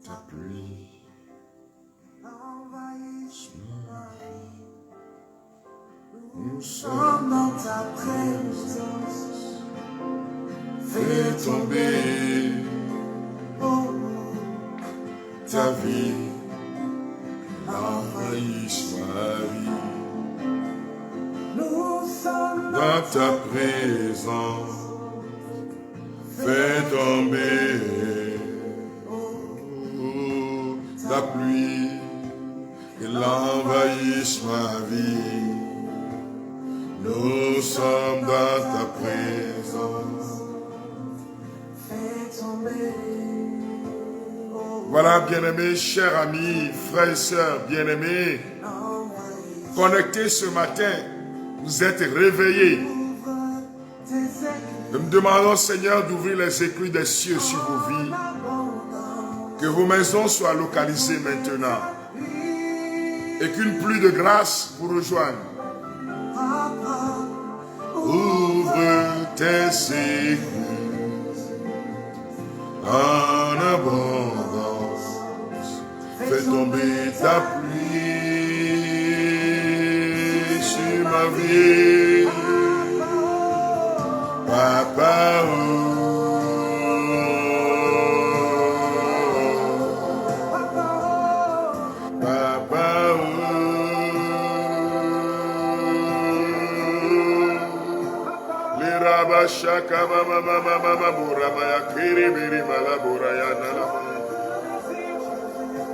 Ta pluie envahisse ma vie. Nous sommes dans ta présence. Fais tomber ta vie, envahisse ma vie. Nous sommes dans ta présence. Fais tomber ta pluie, qu'elle envahisse ma vie. Nous sommes dans ta présence. Fais tomber. Voilà, bien-aimés, chers amis, frères et sœurs, bien-aimés, connectés ce matin, vous êtes réveillés. Nous me demandons, Seigneur, d'ouvrir les écluses des cieux sur vos vies. Que vos maisons soient localisées maintenant. Et qu'une pluie de grâce vous rejoigne. Ouvre tes écluses en abondance. Fais tomber ta pluie sur ma vie. Papa, Shaka mama mama mama bura maya kiri biri mala bura ya nala.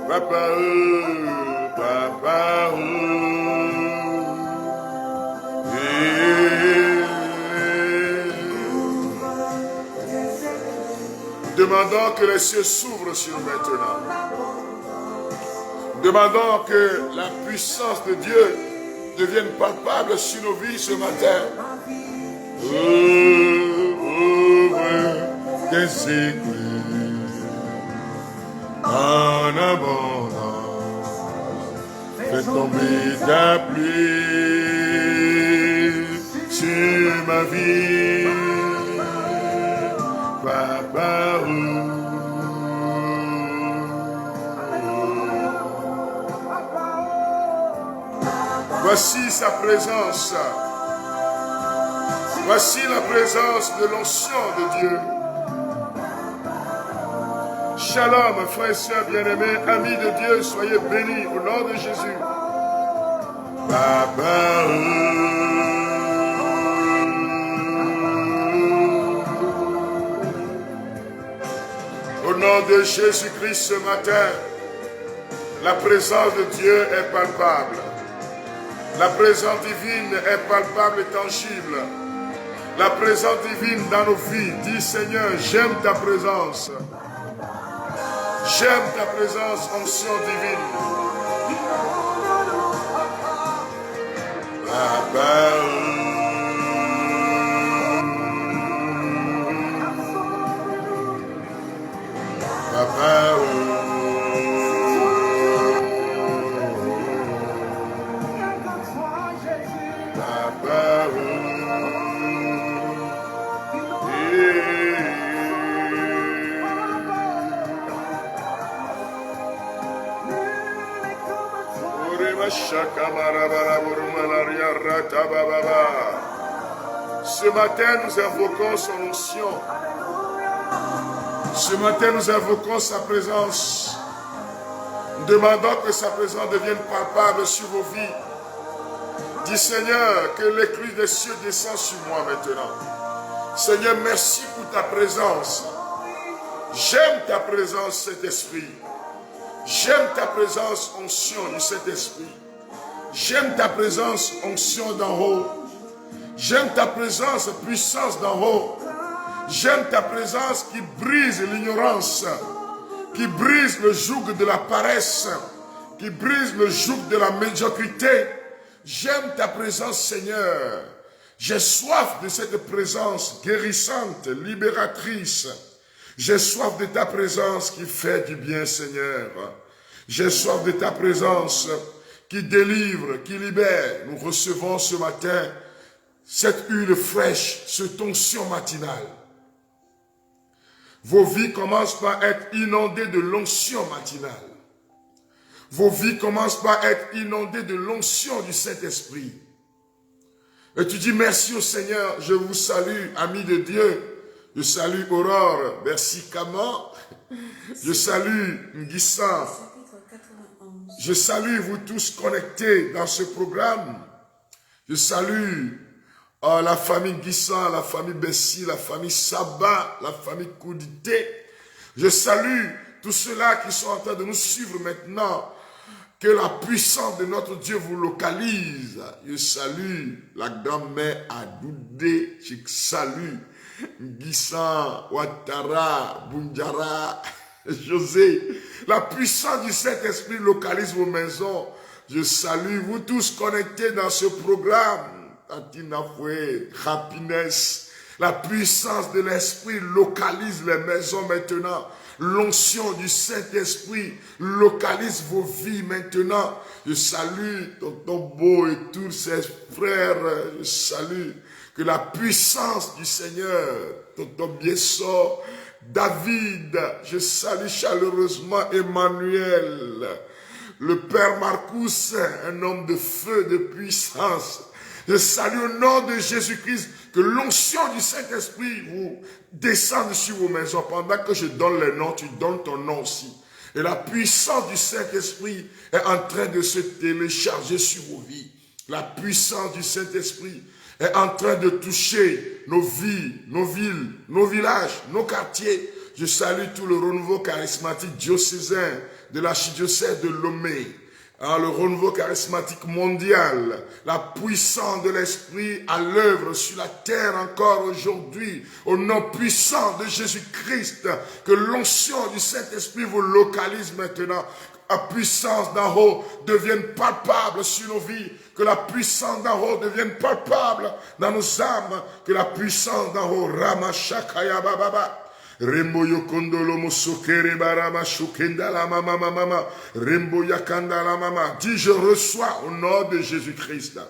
Papa papa Demandons que les cieux s'ouvrent sur nous maintenant. Demandons que la puissance de Dieu devienne palpable sur nos vies ce matin. Ouvre tes écluses en abondance. Fais tomber ta pluie sur ma vie. Papa, voici sa présence. Voici la présence de l'onction de Dieu. Shalom, frères et sœurs bien-aimés, amis de Dieu, soyez bénis au nom de Jésus. Papa, au nom de Jésus-Christ ce matin, la présence de Dieu est palpable. La présence divine est palpable et tangible. La présence divine dans nos vies. Dis Seigneur, j'aime ta présence. J'aime ta présence, onction divine. Papa, Papa, ce matin, nous invoquons son onction. Ce matin, nous invoquons sa présence. Nous demandons que sa présence devienne palpable sur vos vies. Dis Seigneur, que l'écluse des cieux descend sur moi maintenant. Seigneur, merci pour ta présence. J'aime ta présence, Saint-Esprit. J'aime ta présence, onction du Saint-Esprit. J'aime ta présence, onction d'en haut. J'aime ta présence, puissance d'en haut. J'aime ta présence qui brise l'ignorance, qui brise le joug de la paresse, qui brise le joug de la médiocrité. J'aime ta présence, Seigneur. J'ai soif de cette présence guérissante, libératrice. J'ai soif de ta présence qui fait du bien, Seigneur. J'ai soif de ta présence qui délivre, qui libère. Nous recevons ce matin cette huile fraîche, cette onction matinale. Vos vies commencent par être inondées de l'onction matinale. Vos vies commencent par être inondées de l'onction du Saint-Esprit. Et tu dis merci au Seigneur, je vous salue, amis de Dieu. Je salue Aurore, merci Kama. Je salue Nguissa. Je salue vous tous connectés dans ce programme. Je salue la famille Nguissa, la famille Bessie, la famille Saba, la famille Koudité. Je salue tous ceux-là qui sont en train de nous suivre maintenant. Que la puissance de notre Dieu vous localise. Je salue la grand-mère Adoudé. Je salue Nguissa, Ouattara, Bunjara, José. La puissance du Saint-Esprit localise vos maisons. Je salue vous tous connectés dans ce programme. Tatina Foué, Happiness. La puissance de l'Esprit localise les maisons maintenant. L'onction du Saint-Esprit localise vos vies maintenant. Je salue Tonton Beau et tous ses frères. Je salue que la puissance du Seigneur, Tonton Biessor, David, je salue chaleureusement Emmanuel, le Père Marcus, un homme de feu, de puissance. Je salue au nom de Jésus-Christ que l'onction du Saint-Esprit vous descende sur vos maisons. Pendant que je donne les noms, tu donnes ton nom aussi. Et la puissance du Saint-Esprit est en train de se télécharger sur vos vies. La puissance du Saint-Esprit est en train de toucher nos vies, nos villes, nos villages, nos quartiers. Je salue tout le renouveau charismatique diocésain de l'archidiocèse de Lomé. Le renouveau charismatique mondial, la puissance de l'Esprit à l'œuvre sur la terre encore aujourd'hui, au nom puissant de Jésus-Christ, que l'onction du Saint-Esprit vous localise maintenant, la puissance d'en haut devienne palpable sur nos vies, que la puissance d'en haut devienne palpable dans nos âmes, que la puissance d'en haut, Ramashakaya Bababa, Rembo yokondolo mosokere barama shukenda la mama mama Rembo yakanda la mama. Dis je reçois au nom de Jésus-Christ.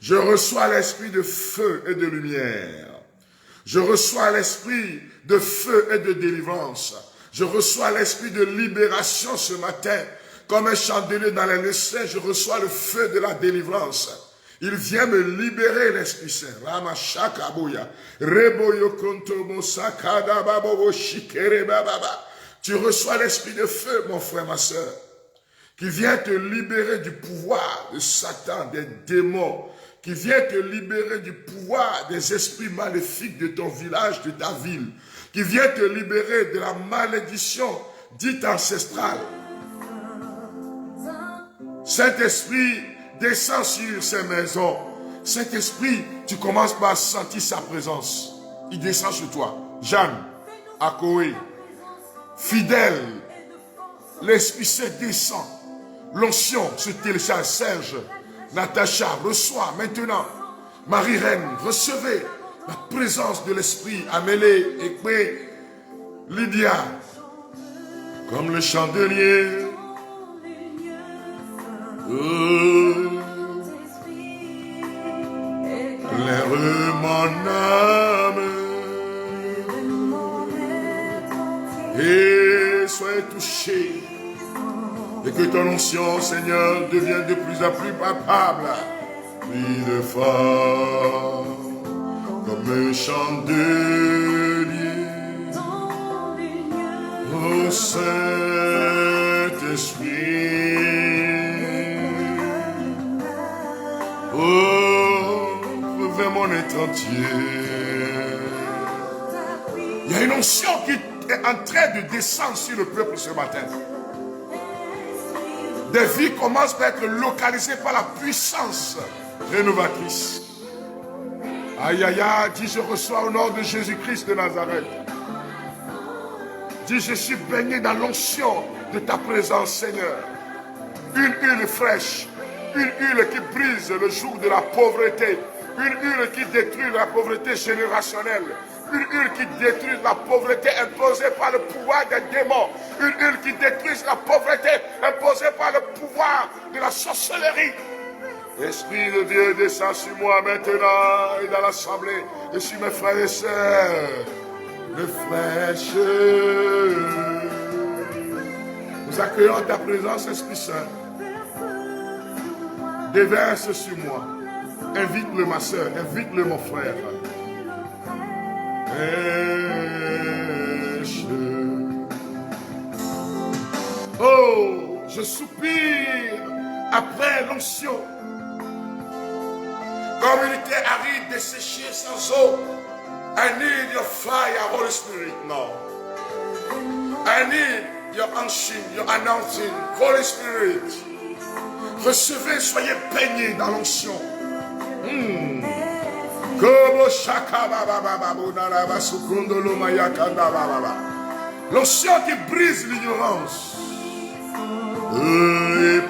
Je reçois l'esprit de feu et de lumière. Je reçois l'esprit de feu et de délivrance. Je reçois l'esprit de libération ce matin. Comme un chandelier dans les essais, je reçois le feu de la délivrance. Il vient me libérer l'Esprit Saint. Tu reçois l'esprit de feu, mon frère, ma soeur, qui vient te libérer du pouvoir de Satan, des démons, qui vient te libérer du pouvoir des esprits maléfiques de ton village, de ta ville, qui vient te libérer de la malédiction dite ancestrale. Saint-Esprit, descends sur ces maisons. Saint-Esprit, tu commences par sentir sa présence. Il descend sur toi. Jeanne, Akoé, fidèle, l'Esprit Saint descend. L'onction se télécharge. Serge, Natacha, reçois maintenant. Marie-Reine, recevez la présence de l'Esprit. Amélie, Ekwe, Lydia, comme le chandelier. Éclaire mon âme et sois touché, et que ton onction, Seigneur, devienne de plus en plus palpable, plus fort, comme un chandelier. Ô Saint-Esprit, oh, vers mon être entier. Il y a une onction qui est en train de descendre sur le peuple ce matin. Des vies commencent à être localisées par la puissance rénovatrice. Aïe aïe aïe, dis je reçois au nom de Jésus-Christ de Nazareth. Dis je suis baigné dans l'onction de ta présence, Seigneur. Une huile fraîche. Une huile qui brise le joug de la pauvreté. Une huile qui détruit la pauvreté générationnelle. Une huile qui détruit la pauvreté imposée par le pouvoir des démons. Une huile qui détruit la pauvreté imposée par le pouvoir de la sorcellerie. L'Esprit de Dieu descend sur moi maintenant et dans l'assemblée et sur mes frères et sœurs. le fraîche. Nous accueillons ta présence, Esprit Saint. Déverse sur moi. Invite-le, ma soeur. Invite-le, mon frère. Oh, je soupire après l'onction. Comme une terre aride desséchée sans eau. I need your fire, Holy Spirit, now. I need your unction, your anointing, Holy Spirit. Recevez, soyez baignés dans l'onction. L'onction qui brise l'ignorance. Il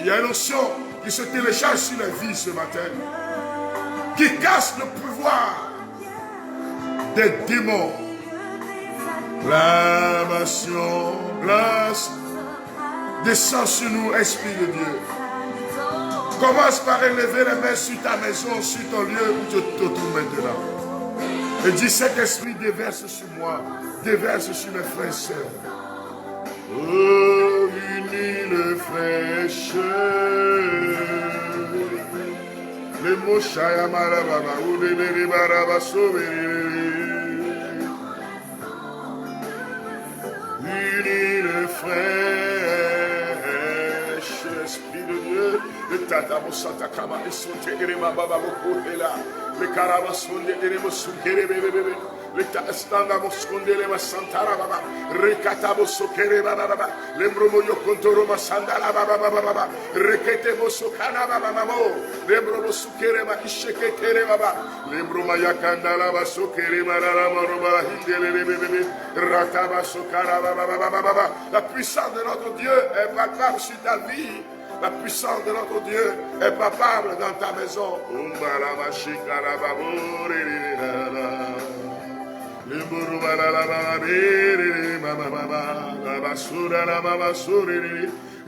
y a une onction qui se télécharge sur la vie ce matin, qui casse le pouvoir des démons. Clamation, glace, descend sur nous, Esprit de Dieu. Commence par élever les mains sur ta maison, sur ton lieu où tu te trouves maintenant. Et dis, cet esprit déverse sur moi, déverse sur mes frères et sœurs. Oh, une île fraîche. Les mots chayamarababa, ou les ribaraba une île fraîche, Esprit de Dieu. Le tatamo santa kama et son tegrema baba boko là. Le karaba sonde eremo sukere bebe. Le tastanga moscondele ma santara baba. Recatabo sokere baba. Lembromo yo contoro ma sandala baba. Rekete mosokana baba mamo. Lembromo sukere ma ishekere baba. Lembroma yakandala ba sokere marara maroba hindele bebe. Rataba sokara baba. La puissance de notre Dieu est palpable sur ta vie. La puissance de notre Dieu est palpable dans ta maison.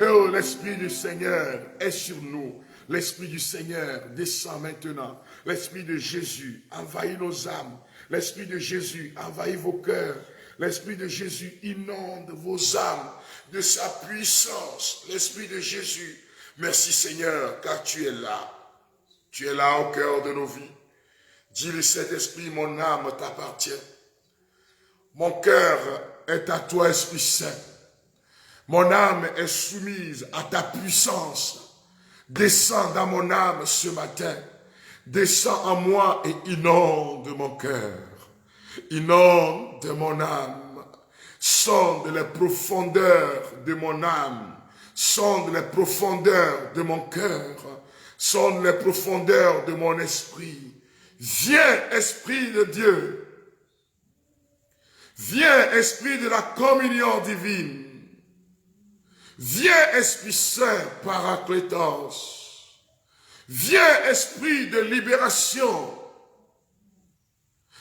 Oh, l'Esprit du Seigneur est sur nous. L'Esprit du Seigneur descend maintenant. L'Esprit de Jésus envahit nos âmes. L'Esprit de Jésus envahit vos cœurs. L'Esprit de Jésus inonde vos âmes de sa puissance. L'Esprit de Jésus. Merci Seigneur, car tu es là. Tu es là au cœur de nos vies. Dis-le, Saint-Esprit, mon âme t'appartient. Mon cœur est à toi, Esprit Saint. Mon âme est soumise à ta puissance. Descends dans mon âme ce matin. Descends en moi et inonde mon cœur. Inonde mon âme. Sonde les profondeurs de mon âme. Sonde les profondeurs de mon cœur. Sonde les profondeurs de mon esprit. Viens, Esprit de Dieu. Viens, Esprit de la communion divine. Viens, Esprit Saint, Paraclétos. Viens, Esprit de libération.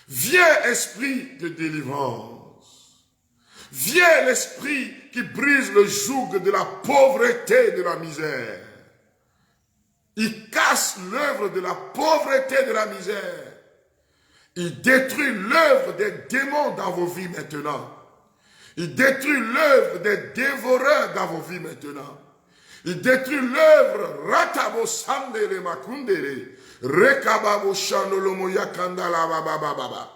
Viens, Esprit de délivrance. Viens, l'Esprit qui brise le joug de la pauvreté et de la misère. Il casse l'œuvre de la pauvreté et de la misère. Il détruit l'œuvre des démons dans vos vies maintenant. Il détruit l'œuvre des dévoreurs dans vos vies maintenant. Il détruit l'œuvre Ratabo Sandele Makundere Rekababo Shanolomo Yakandala Baba.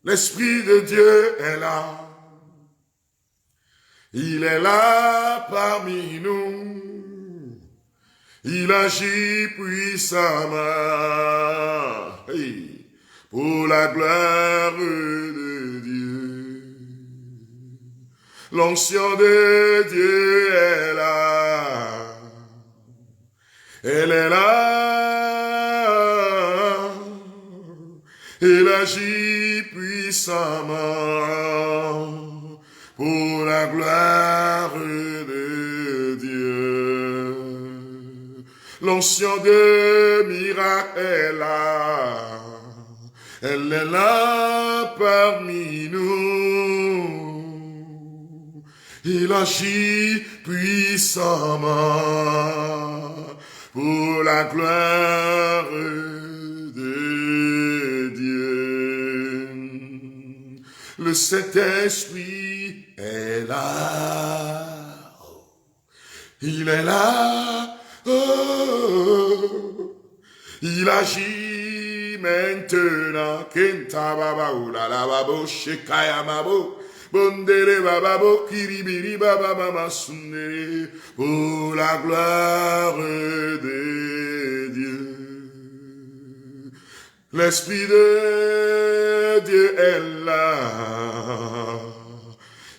L'Esprit de Dieu est là. Il est là parmi nous. Il agit puissamment pour la gloire de Dieu. L'onction de Dieu est là. Elle est là. Il agit puissamment pour la gloire de Dieu. L'onction de miracle est là. Elle est là parmi nous. Il agit puissamment pour la gloire de Dieu. Le Saint-Esprit est là. Il est là. Oh. Il agit maintenant. Kenta baba oulala babo shekaya mabo. Bondere bababo kiribiri baba mama sunere. Pour la gloire de Dieu. L'Esprit de Dieu est là.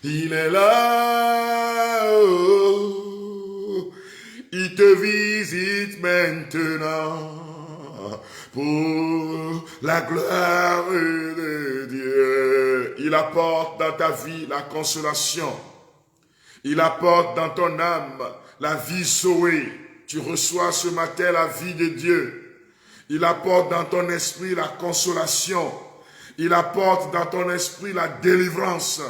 Il est là. Oh. Il te visite maintenant. Pour la gloire de Dieu. Il apporte dans ta vie la consolation. Il apporte dans ton âme la vie Zoé. Tu reçois ce matin la vie de Dieu. Il apporte dans ton esprit la consolation. Il apporte dans ton esprit la délivrance.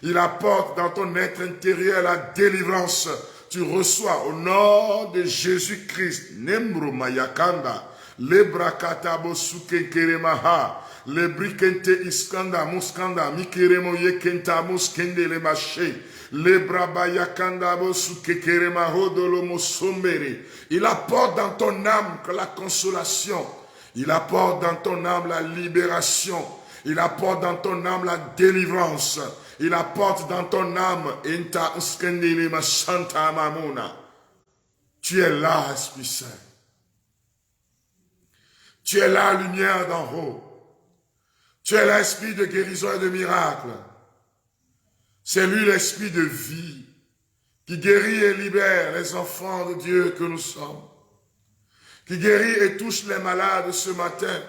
Il apporte dans ton être intérieur la délivrance. Tu reçois au nom de Jésus-Christ. Nembro Mayakanda. Lebrakatabo sukenkeremaha. Lebrikente iskanda muskanda. Mikeremo yekenta muskende le maché. Lebrabayakandabo sukekeremaho dolomo sombere. Il apporte dans ton âme la consolation. Il apporte dans ton âme la libération. Il apporte dans ton âme la délivrance. Il apporte dans ton âme enta uskendele mashanta mamona. Tu es là, Esprit Saint. Tu es la lumière d'en haut. Tu es l'esprit de guérison et de miracle. C'est lui l'esprit de vie qui guérit et libère les enfants de Dieu que nous sommes. Qui guérit et touche les malades ce matin.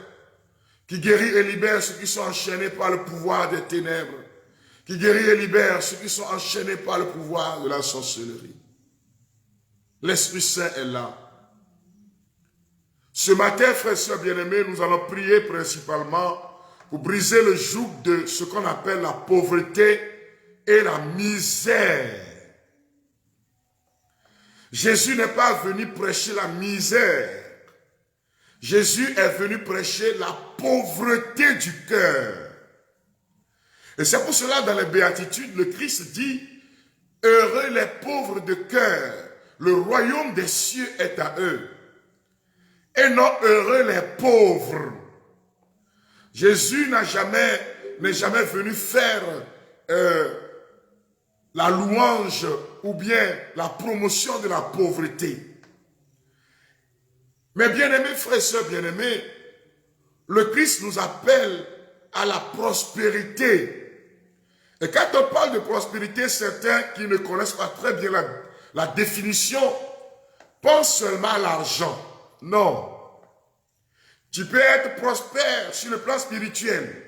Qui guérit et libère ceux qui sont enchaînés par le pouvoir des ténèbres. Qui guérit et libère ceux qui sont enchaînés par le pouvoir de la sorcellerie. L'Esprit Saint est là. Ce matin, frères et sœurs bien-aimés, nous allons prier principalement pour briser le joug de ce qu'on appelle la pauvreté et la misère. Jésus n'est pas venu prêcher la misère. Jésus est venu prêcher la pauvreté du cœur. Et c'est pour cela, dans les béatitudes, le Christ dit, « Heureux les pauvres de cœur, le royaume des cieux est à eux. » Et non heureux les pauvres. Jésus n'est jamais venu faire la louange ou bien la promotion de la pauvreté. Mais bien-aimés, frères et sœurs bien-aimés, le Christ nous appelle à la prospérité. Et quand on parle de prospérité, certains qui ne connaissent pas très bien la définition pensent seulement à l'argent. Non. Tu peux être prospère sur le plan spirituel.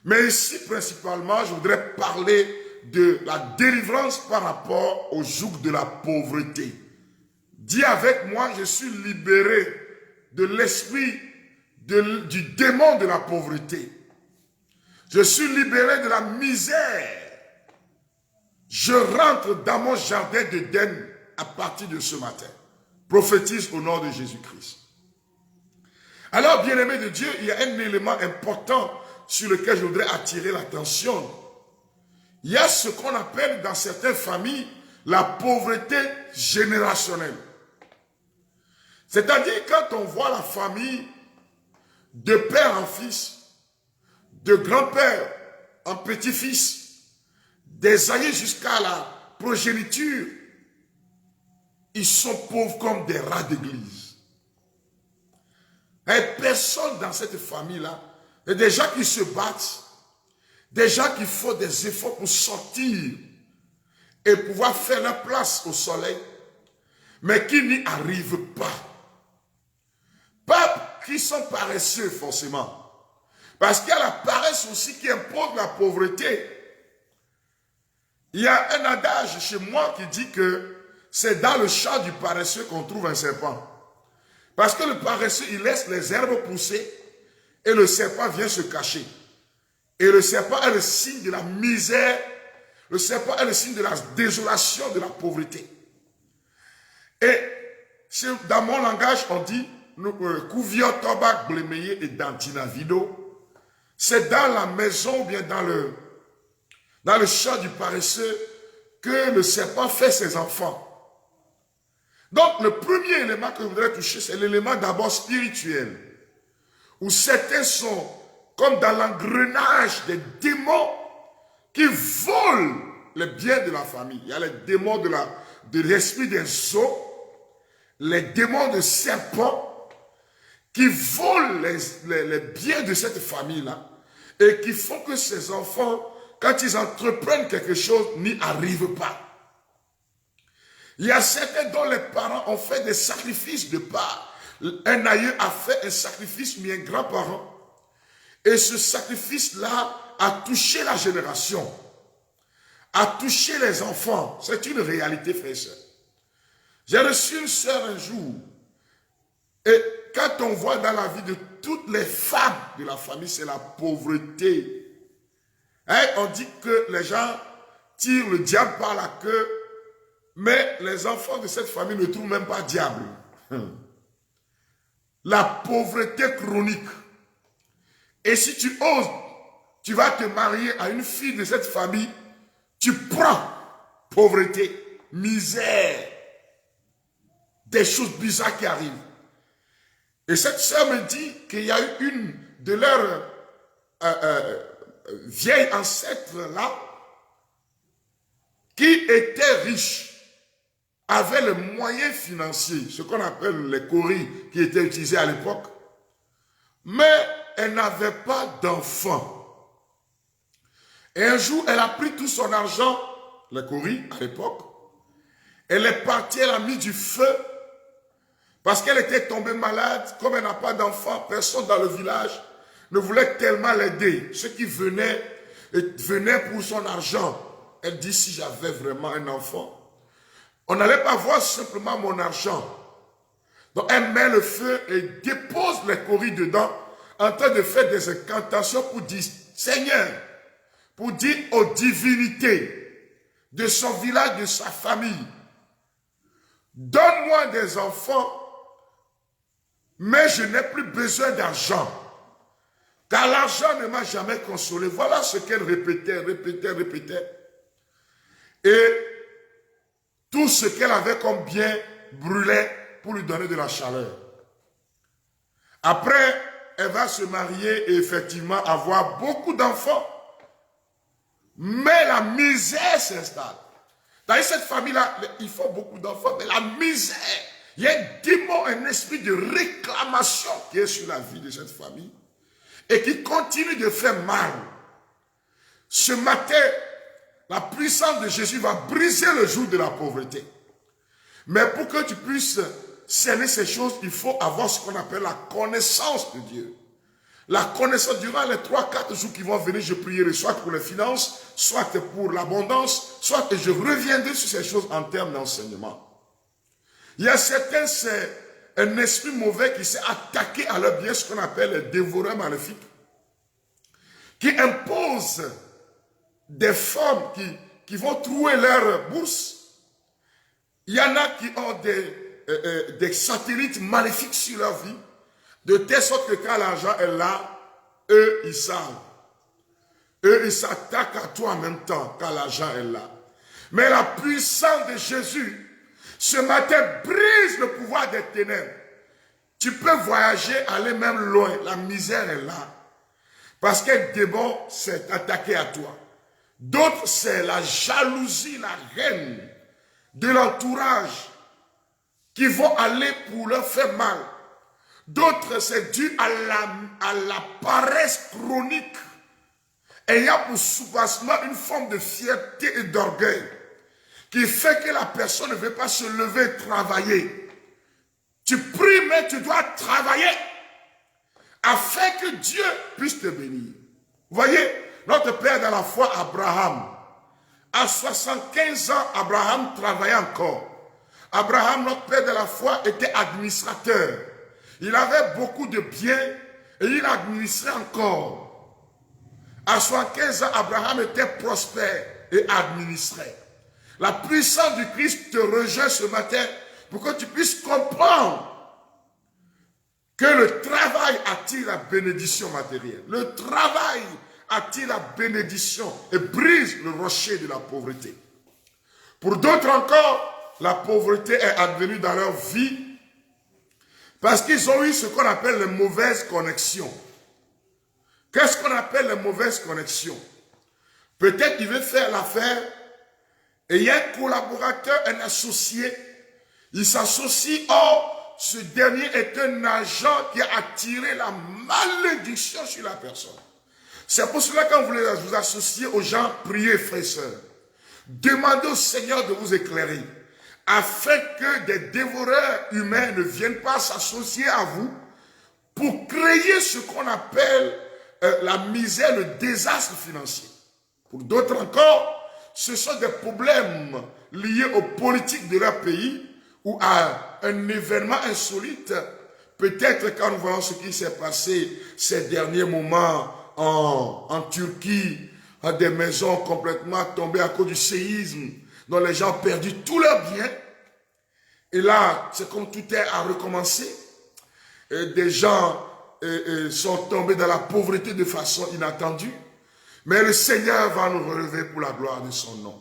Mais ici, principalement, je voudrais parler de la délivrance par rapport au joug de la pauvreté. Dis avec moi, je suis libéré de l'esprit du démon de la pauvreté. Je suis libéré de la misère. Je rentre dans mon jardin d'Éden à partir de ce matin. Prophétise au nom de Jésus-Christ. Alors, bien-aimés de Dieu, il y a un élément important sur lequel je voudrais attirer l'attention. Il y a ce qu'on appelle dans certaines familles la pauvreté générationnelle. C'est-à-dire quand on voit la famille de père en fils, de grand-père en petit-fils, des aïeux jusqu'à la progéniture, ils sont pauvres comme des rats d'église. Et personne dans cette famille-là, il y a des gens qui se battent, des gens qui font des efforts pour sortir et pouvoir faire leur place au soleil, mais qui n'y arrivent pas. Pas qui sont paresseux forcément. Parce qu'il y a la paresse aussi qui impose la pauvreté. Il y a un adage chez moi qui dit que c'est dans le champ du paresseux qu'on trouve un serpent. Parce que le paresseux, il laisse les herbes pousser et le serpent vient se cacher. Et le serpent est le signe de la misère. Le serpent est le signe de la désolation, de la pauvreté. Et dans mon langage, on dit « Kouvio tobak blemeye et dantina vido ». c'est dans la maison ou bien dans le champ du paresseux que le serpent fait ses enfants. Donc, le premier élément que je voudrais toucher, c'est l'élément d'abord spirituel, où certains sont comme dans l'engrenage des démons qui volent les biens de la famille. Il y a les démons de l'esprit des eaux, les démons de serpents qui volent les biens de cette famille-là et qui font que ces enfants, quand ils entreprennent quelque chose, n'y arrivent pas. Il y a certains dont les parents ont fait des sacrifices de part. Un aïeux a fait un sacrifice, mais un grand-parent. Et ce sacrifice-là a touché la génération, a touché les enfants. C'est une réalité, frère et sœur. J'ai reçu une sœur un jour. Et quand on voit dans la vie de toutes les femmes de la famille, c'est la pauvreté. Hein, on dit que les gens tirent le diable par la queue, mais les enfants de cette famille ne trouvent même pas diable. La pauvreté chronique. Et si tu oses, tu vas te marier à une fille de cette famille, tu prends pauvreté, misère, des choses bizarres qui arrivent. Et cette sœur me dit qu'il y a eu une de leurs vieilles ancêtres là, qui était riche, avait les moyens financiers, ce qu'on appelle les coris qui étaient utilisés à l'époque, mais elle n'avait pas d'enfant. Et un jour, elle a pris tout son argent, les coris à l'époque, elle est partie, elle a mis du feu, parce qu'elle était tombée malade, comme elle n'a pas d'enfant, personne dans le village ne voulait tellement l'aider. Ceux qui venaient pour son argent. Elle dit, si j'avais vraiment un enfant, on n'allait pas voir simplement mon argent. Donc elle met le feu et dépose les coris dedans, en train de faire des incantations pour dire, Seigneur, pour dire aux divinités de son village, de sa famille, donne-moi des enfants, mais je n'ai plus besoin d'argent, car l'argent ne m'a jamais consolé. Voilà ce qu'elle répétait. Et tout ce qu'elle avait comme bien brûlait pour lui donner de la chaleur. Après, elle va se marier et effectivement avoir beaucoup d'enfants. Mais la misère s'installe. Dans cette famille-là, il faut beaucoup d'enfants, mais la misère, il y a un démon, un esprit de réclamation qui est sur la vie de cette famille et qui continue de faire mal. Ce matin, la puissance de Jésus va briser le joug de la pauvreté. Mais pour que tu puisses cerner ces choses, il faut avoir ce qu'on appelle la connaissance de Dieu. La connaissance durant les 3-4 jours qui vont venir, je prierai soit pour les finances, soit pour l'abondance, soit et je reviendrai sur ces choses en termes d'enseignement. Il y a certains, c'est un esprit mauvais qui s'est attaqué à leur bien, ce qu'on appelle les dévoreurs maléfiques, qui imposent des femmes qui vont trouer leur bourse. Il y en a qui ont des satellites maléfiques sur leur vie, de telle sorte que quand l'argent est là, eux, ils savent. Eux, ils s'attaquent à toi en même temps quand l'argent est là. Mais la puissance de Jésus, ce matin, brise le pouvoir des ténèbres. Tu peux voyager, aller même loin. La misère est là. Parce qu'un démon s'est attaqué à toi. D'autres, c'est la jalousie, la haine de l'entourage qui vont aller pour leur faire mal. D'autres, c'est dû à la paresse chronique, ayant pour soubassement une forme de fierté et d'orgueil, qui fait que la personne ne veut pas se lever et travailler. Tu pries, mais tu dois travailler, afin que Dieu puisse te bénir. Vous voyez, notre père dans la foi, Abraham, à 75 ans, Abraham travaillait encore. Abraham, notre père de la foi, était administrateur. Il avait beaucoup de biens et il administrait encore. À 75 ans, Abraham était prospère et administrait. La puissance du Christ te rejoint ce matin pour que tu puisses comprendre que le travail attire la bénédiction matérielle. Le travail attire la bénédiction et brise le rocher de la pauvreté. Pour d'autres encore, la pauvreté est advenue dans leur vie parce qu'ils ont eu ce qu'on appelle les mauvaises connexions. Qu'est-ce qu'on appelle les mauvaises connexions? Peut-être qu'il veut faire l'affaire et il y a un collaborateur, un associé. Il s'associe, or, ce dernier est un agent qui a attiré la malédiction sur la personne. C'est pour cela que quand vous voulez vous associer aux gens, priez, frères et sœurs. Demandez au Seigneur de vous éclairer, afin que des dévoreurs humains ne viennent pas s'associer à vous pour créer ce qu'on appelle la misère, le désastre financier. Pour d'autres encore, ce sont des problèmes liés aux politiques de leur pays ou à un événement insolite. Peut-être quand nous voyons ce qui s'est passé ces derniers moments en Turquie, des maisons complètement tombées à cause du séisme, dont les gens ont perdu tous leurs biens. Et là, c'est comme tout est à recommencer. Et des gens sont tombés dans la pauvreté de façon inattendue. Mais le Seigneur va nous relever pour la gloire de son nom.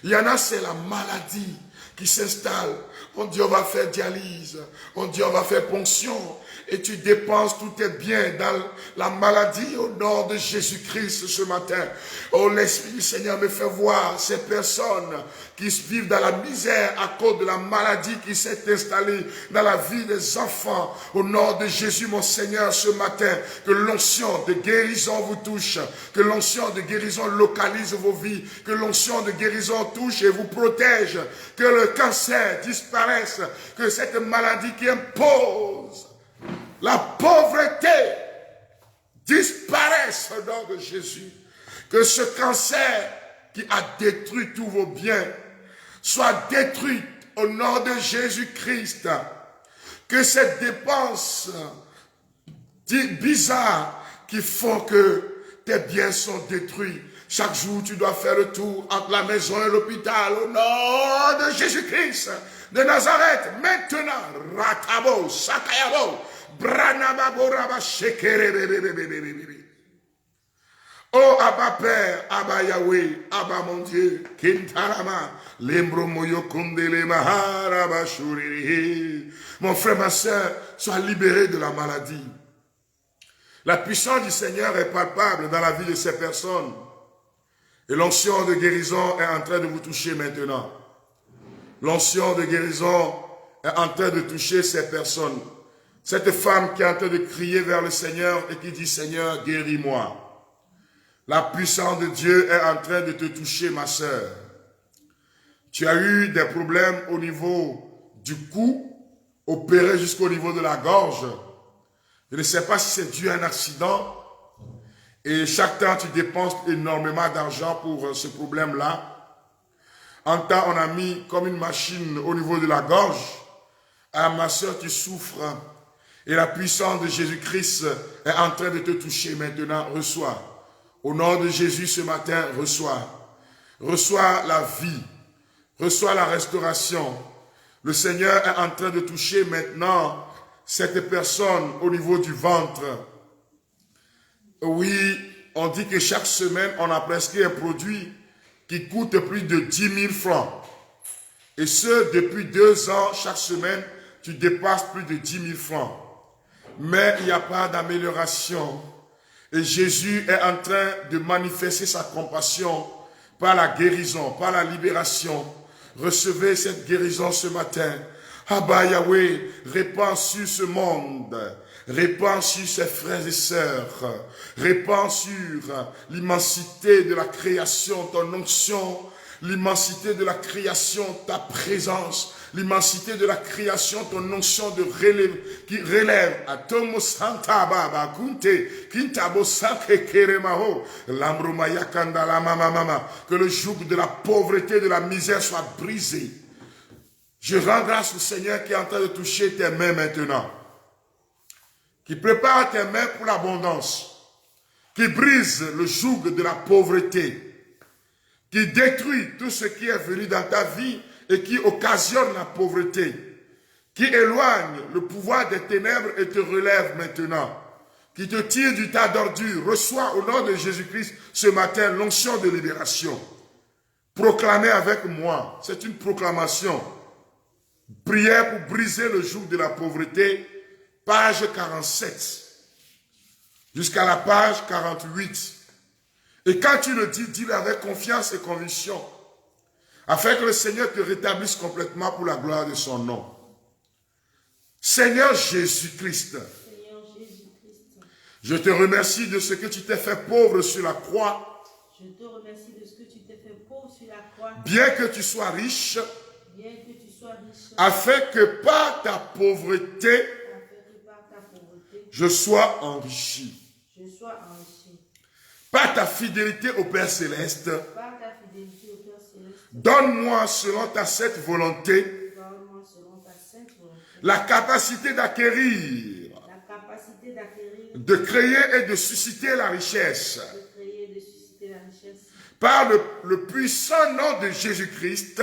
Il y en a, c'est la maladie qui s'installe. On dit on va faire dialyse, on dit on va faire ponction. Et tu dépenses tous tes biens dans la maladie au nom de Jésus-Christ ce matin. Oh, l'Esprit du Seigneur me fait voir ces personnes qui vivent dans la misère à cause de la maladie qui s'est installée dans la vie des enfants. Au nom de Jésus, mon Seigneur, ce matin, que l'onction de guérison vous touche, que l'onction de guérison localise vos vies, que l'onction de guérison touche et vous protège, que le cancer disparaisse, que cette maladie qui impose la pauvreté disparaisse au nom de Jésus. Que ce cancer qui a détruit tous vos biens soit détruit au nom de Jésus-Christ. Que cette dépense bizarre qui font que tes biens sont détruits. Chaque jour, tu dois faire le tour entre la maison et l'hôpital au nom de Jésus-Christ de Nazareth. Maintenant, Rakabo, Sakayabo, Branababoraba, Shekerebe. Oh, Abba Père, Abba Yahweh, Abba mon Dieu, Kintarama, Lembromoyo Kondele Maharaba Shuri. Mon frère, ma soeur, sois libéré de la maladie. La puissance du Seigneur est palpable dans la vie de ces personnes. Et l'onction de guérison est en train de vous toucher maintenant. L'onction de guérison est en train de toucher ces personnes. Cette femme qui est en train de crier vers le Seigneur et qui dit, Seigneur, guéris-moi. La puissance de Dieu est en train de te toucher, ma sœur. Tu as eu des problèmes au niveau du cou, opéré jusqu'au niveau de la gorge. Je ne sais pas si c'est dû à un accident. Et chaque temps, tu dépenses énormément d'argent pour ce problème-là. En temps, on a mis comme une machine au niveau de la gorge. Ah, ma soeur, tu souffres. Et la puissance de Jésus-Christ est en train de te toucher maintenant. Reçois. Au nom de Jésus, ce matin, reçois. Reçois la vie. Reçois la restauration. Le Seigneur est en train de toucher maintenant cette personne au niveau du ventre. Oui, on dit que chaque semaine, on a prescrit un produit qui coûte plus de 10 000 francs. Et ce, depuis 2 ans, chaque semaine, tu dépasses plus de 10 000 francs. Mais il n'y a pas d'amélioration. Et Jésus est en train de manifester sa compassion par la guérison, par la libération. Recevez cette guérison ce matin. Abba Yahweh, répands sur ce monde, répands sur ses frères et sœurs, répands sur l'immensité de la création, ton onction, l'immensité de la création, ta présence, l'immensité de la création, ton onction de relève, qui relève à Tomo Santa Baba Kunte, Kintabo Sanke Keremaho, Lambromaya Kandala Mama, que le joug de la pauvreté, de la misère soit brisé. Je rends grâce au Seigneur qui est en train de toucher tes mains maintenant, qui prépare tes mains pour l'abondance, qui brise le joug de la pauvreté, qui détruit tout ce qui est venu dans ta vie et qui occasionne la pauvreté, qui éloigne le pouvoir des ténèbres et te relève maintenant, qui te tire du tas d'ordures. Reçois au nom de Jésus-Christ ce matin l'onction de libération. Proclamez avec moi, c'est une proclamation. Prière pour briser le joug de la pauvreté, page 47, jusqu'à la page 48. Et quand tu le dis, dis-le avec confiance et conviction, afin que le Seigneur te rétablisse complètement pour la gloire de son nom. Seigneur Jésus-Christ, je te remercie de ce que tu t'es fait pauvre sur la croix. Je te remercie de ce que tu t'es fait pauvre sur la croix. Bien que tu sois riche, riche, afin que par ta pauvreté, je sois enrichi. Par ta fidélité au Père Céleste, donne-moi selon ta sainte volonté la capacité d'acquérir, de créer et de susciter la richesse. Par le puissant nom de Jésus-Christ,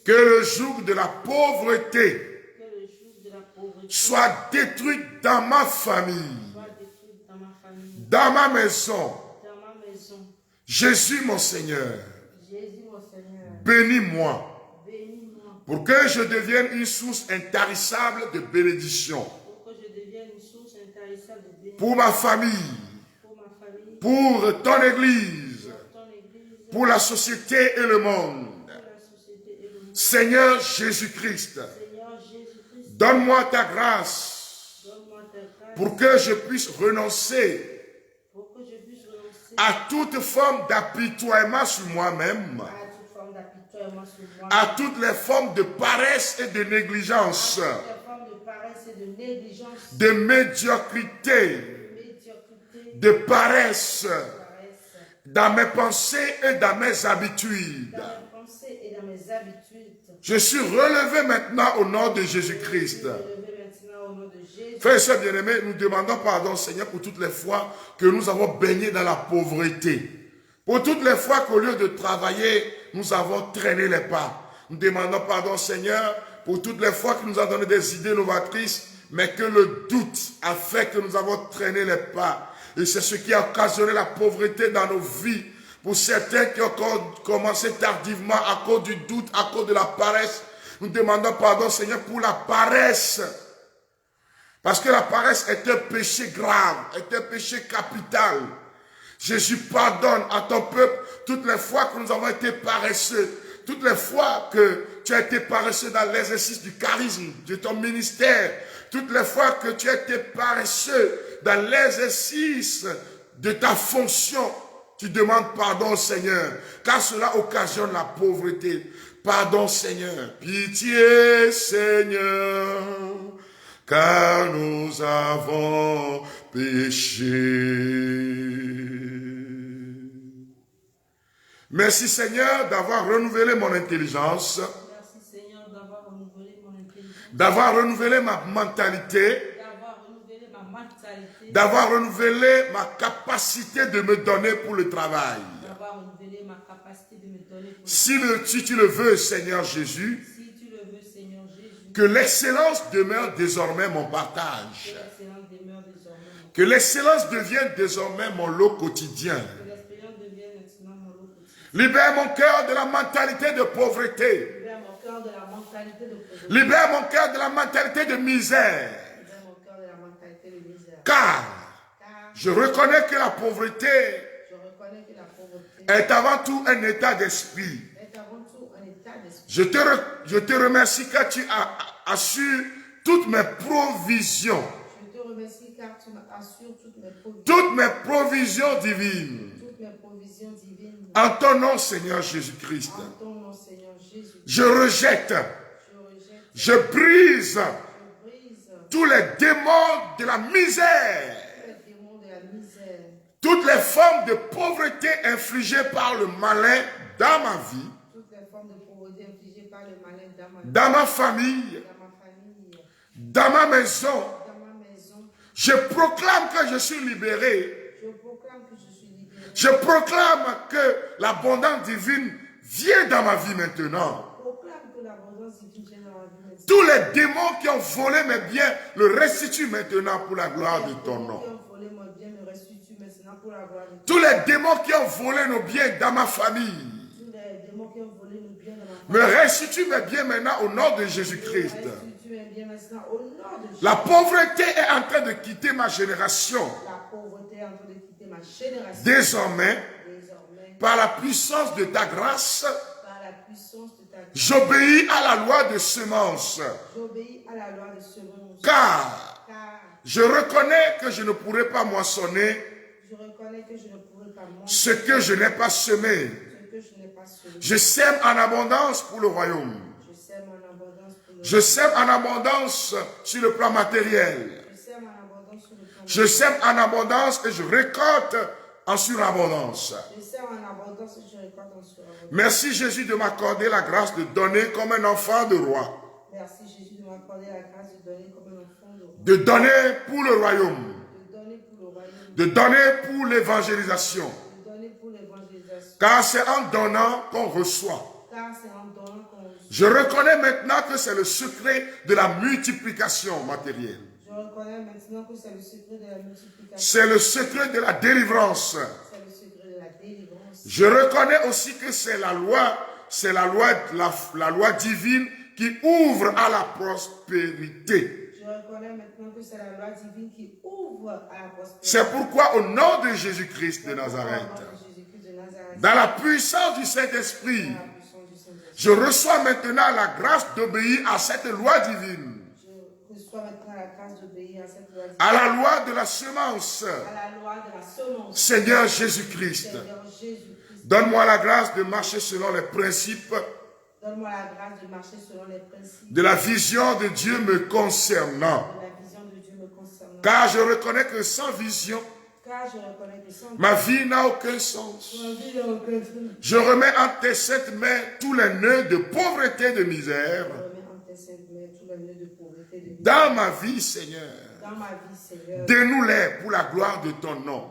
que le joug de la pauvreté soit détruit dans ma famille, dans ma maison. Jésus mon Seigneur, bénis-moi pour que je devienne une source intarissable de bénédiction pour ma famille, pour ton Église, pour la société et le monde. Seigneur Jésus-Christ, donne-moi ta grâce pour que je puisse renoncer à toute forme d'apitoiement sur moi-même, à toutes les formes de paresse et de négligence, de médiocrité, de paresse dans mes pensées et dans mes habitudes. Je suis relevé maintenant au nom de Jésus-Christ. Frères et sœurs bien-aimés, nous demandons pardon, Seigneur, pour toutes les fois que nous avons baigné dans la pauvreté. Pour toutes les fois qu'au lieu de travailler, nous avons traîné les pas. Nous demandons pardon, Seigneur, pour toutes les fois que nous avons donné des idées novatrices, mais que le doute a fait que nous avons traîné les pas. Et c'est ce qui a occasionné la pauvreté dans nos vies. Pour certains qui ont commencé tardivement à cause du doute, à cause de la paresse, nous demandons pardon, Seigneur, pour la paresse. Parce que la paresse est un péché grave, est un péché capital. Jésus pardonne à ton peuple toutes les fois que nous avons été paresseux, toutes les fois que tu as été paresseux dans l'exercice du charisme, de ton ministère, toutes les fois que tu as été paresseux dans l'exercice de ta fonction. Tu demandes pardon au Seigneur, car cela occasionne la pauvreté. Pardon Seigneur, pitié Seigneur, car nous avons péché. Merci Seigneur d'avoir renouvelé mon intelligence, d'avoir renouvelé ma mentalité, d'avoir renouvelé ma capacité de me donner pour le travail. Si tu le veux, Seigneur Jésus, que l'excellence demeure désormais mon partage. Que l'excellence devienne désormais mon lot quotidien. Libère mon cœur de la mentalité de pauvreté. Libère mon cœur de la mentalité de misère. Car je reconnais que la pauvreté est avant tout un état d'esprit. Je te remercie car tu assures toutes mes provisions. Toutes mes provisions divines. En ton nom, Seigneur Jésus-Christ. Je rejette, je brise tous les démons de la misère. Toutes les formes de pauvreté infligées par le malin dans ma vie, dans ma famille, dans ma maison. Je proclame que je suis libéré. Je proclame que l'abondance divine vient dans ma vie maintenant. Tous les démons qui ont volé mes biens, le restitue maintenant pour la gloire de ton nom. Tous les démons qui ont volé nos biens dans ma famille, me restitue mes biens maintenant au nom de Jésus-Christ. La pauvreté est en train de quitter ma génération. Désormais, par la puissance de ta grâce, j'obéis à la loi de semence. Car je reconnais que je ne pourrai pas moissonner ce que je n'ai pas semé. Je sème en abondance pour le royaume. Je sème en abondance sur le plan matériel. Je sème en abondance et je récolte en surabondance. Merci Jésus de m'accorder la grâce de donner comme un enfant de roi. Merci Jésus de m'accorder la grâce de donner comme un enfant de roi. De donner pour le royaume. De donner pour l'évangélisation. Car c'est en donnant qu'on reçoit. Je reconnais maintenant que c'est le secret de la multiplication matérielle. Je reconnais maintenant que c'est le secret de la multiplication. C'est le secret de la délivrance. C'est le secret de la délivrance. Je reconnais aussi que c'est la loi divine qui ouvre à la prospérité. Je reconnais maintenant que c'est la loi divine qui ouvre à la prospérité. C'est pourquoi au nom de Jésus-Christ de Nazareth, dans la puissance du Saint-Esprit, je reçois maintenant la grâce d'obéir à cette loi divine. Je reçois maintenant la grâce d'obéir à cette loi divine. À la loi de la semence. À la loi de la semence. Seigneur Jésus-Christ, Seigneur Jésus-Christ. donne-moi la grâce de marcher selon les principes. Donne-moi la grâce de marcher selon les principes. De la vision de Dieu me concernant. De la vision de Dieu me concernant. Car je reconnais que sans vision, ma vie n'a aucun sens. Je remets en tes saintes mains tous les nœuds de pauvreté et de misère. Dans ma vie, Seigneur. Dénoue-les pour la gloire de ton nom.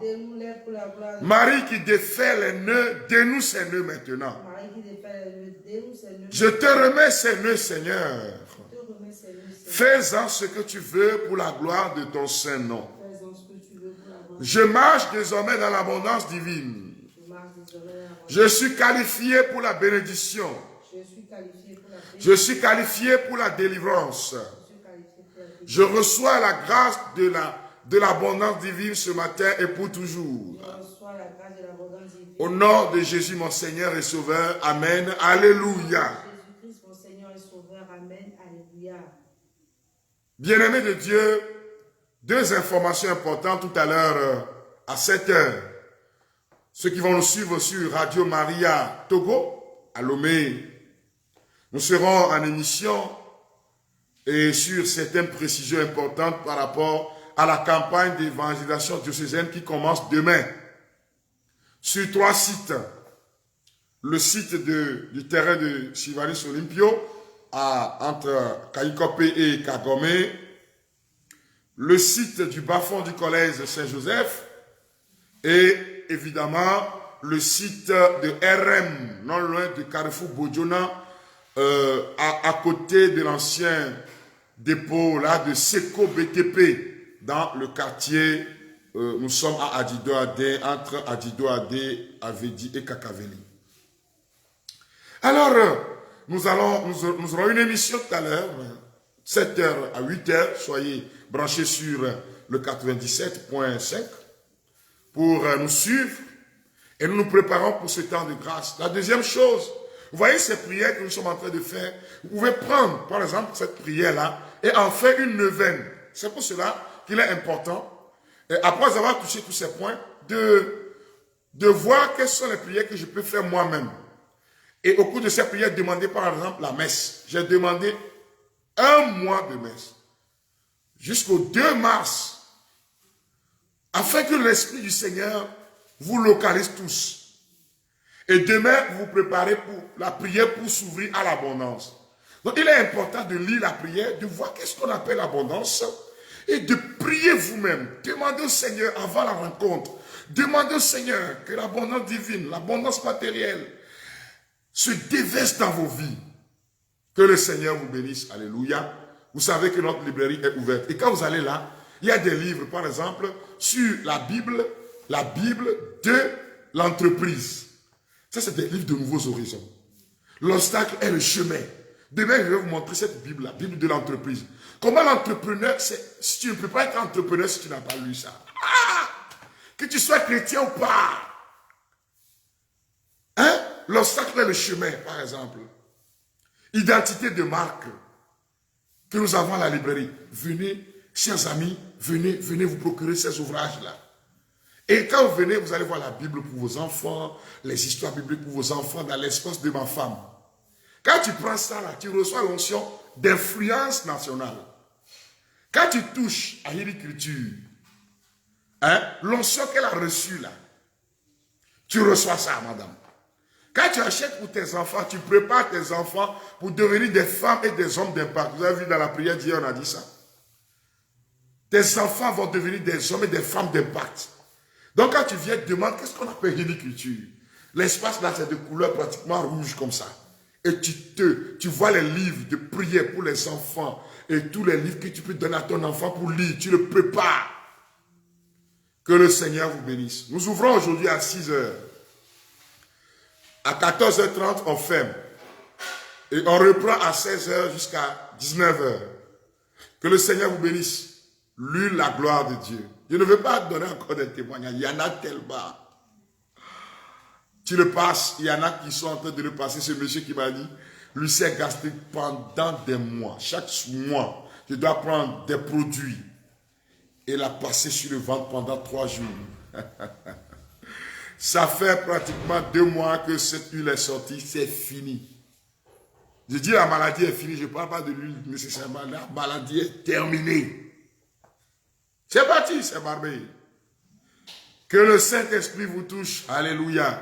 Marie qui défait les nœuds, dénoue ses nœuds maintenant. Je te remets ces nœuds, Seigneur. Fais-en ce que tu veux pour la gloire de ton saint nom. Je marche désormais dans l'abondance divine. Je suis qualifié pour la bénédiction. Je suis qualifié pour la délivrance. Je reçois la grâce de l'abondance divine ce matin et pour toujours. Au nom de Jésus, mon Seigneur et Sauveur. Amen. Alléluia. Bien-aimés de Dieu, deux informations importantes tout à l'heure à 7 heures. Ceux qui vont nous suivre sur Radio Maria Togo, à Lomé, nous serons en émission et sur certaines précisions importantes par rapport à la campagne d'évangélisation diocésaine qui commence demain. Sur 3 sites, le site du terrain de Sivalis Olympio, entre Kaikope et Kagome, le site du bas-fond du collège Saint-Joseph et évidemment le site de RM, non loin de Carrefour Bodjona, à côté de l'ancien dépôt là, de Seco BTP dans le quartier, nous sommes à Adidoadé, entre Adidoadé, Avedi et Kakaveli. Alors, nous aurons une émission tout à l'heure, 7h à 8h, soyez branchés sur le 97.5 pour nous suivre et nous nous préparons pour ce temps de grâce. La deuxième chose, vous voyez ces prières que nous sommes en train de faire, vous pouvez prendre par exemple cette prière-là et en faire une neuvaine. C'est pour cela qu'il est important, et après avoir touché tous ces points, de voir quelles sont les prières que je peux faire moi-même. Et au cours de ces prières, demander par exemple la messe. J'ai demandé 1 mois de messe jusqu'au 2 mars afin que l'Esprit du Seigneur vous localise tous. Et demain, vous vous préparez pour la prière pour s'ouvrir à l'abondance. Donc, il est important de lire la prière, de voir qu'est-ce qu'on appelle l'abondance et de prier vous-même. Demandez au Seigneur avant la rencontre. Demandez au Seigneur que l'abondance divine, l'abondance matérielle se déverse dans vos vies. Que le Seigneur vous bénisse. Alléluia. Vous savez que notre librairie est ouverte. Et quand vous allez là, il y a des livres, par exemple, sur la Bible de l'entreprise. Ça, c'est des livres de nouveaux horizons. L'obstacle est le chemin. Demain, je vais vous montrer cette Bible, la Bible de l'entreprise. Comment l'entrepreneur, si tu ne peux pas être entrepreneur si tu n'as pas lu ça. Ah! Que tu sois chrétien ou pas. Hein? L'obstacle est le chemin, par exemple. Identité de marque que nous avons à la librairie. Venez, chers amis, venez vous procurer ces ouvrages-là. Et quand vous venez, vous allez voir la Bible pour vos enfants, les histoires bibliques pour vos enfants dans l'espace de ma femme. Quand tu prends ça là, tu reçois l'onction d'influence nationale. Quand tu touches à l'écriture, hein, l'onction qu'elle a reçue là, tu reçois ça, madame. Quand tu achètes pour tes enfants, tu prépares tes enfants pour devenir des femmes et des hommes d'impact. Vous avez vu dans la prière d'hier, on a dit ça. Tes enfants vont devenir des hommes et des femmes d'impact. Donc quand tu viens, demande qu'est-ce qu'on appelle l'écriture. L'espace là, c'est de couleur pratiquement rouge comme ça. Et tu vois les livres de prière pour les enfants et tous les livres que tu peux donner à ton enfant pour lire. Tu le prépares. Que le Seigneur vous bénisse. Nous ouvrons aujourd'hui à 6 h. À 14h30, on ferme. Et on reprend à 16h jusqu'à 19h. Que le Seigneur vous bénisse. Lui, la gloire de Dieu. Je ne veux pas donner encore des témoignages. Il y en a tellement. Tu le passes. Il y en a qui sont en train de le passer. Ce monsieur qui m'a dit, lui s'est gasté pendant des mois. Chaque mois, je dois prendre des produits et la passer sur le ventre pendant 3 jours. Ça fait pratiquement 2 mois que cette huile est sortie, c'est fini. Je dis la maladie est finie, je ne parle pas de l'huile nécessairement, la maladie est terminée. C'est parti, c'est merveilleux. Que le Saint-Esprit vous touche, alléluia,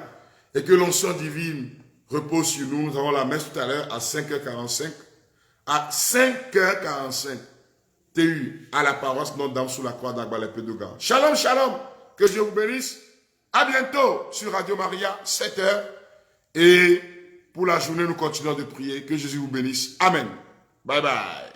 et que l'onction divine repose sur nous. Nous avons la messe tout à l'heure à 5h45. À 5h45, TU, à la paroisse Notre-Dame sous la croix d'Agbalépé-Dougan. Shalom, shalom, que Dieu vous bénisse. À bientôt sur Radio Maria, 7h. Et pour la journée, nous continuons de prier. Que Jésus vous bénisse. Amen. Bye bye.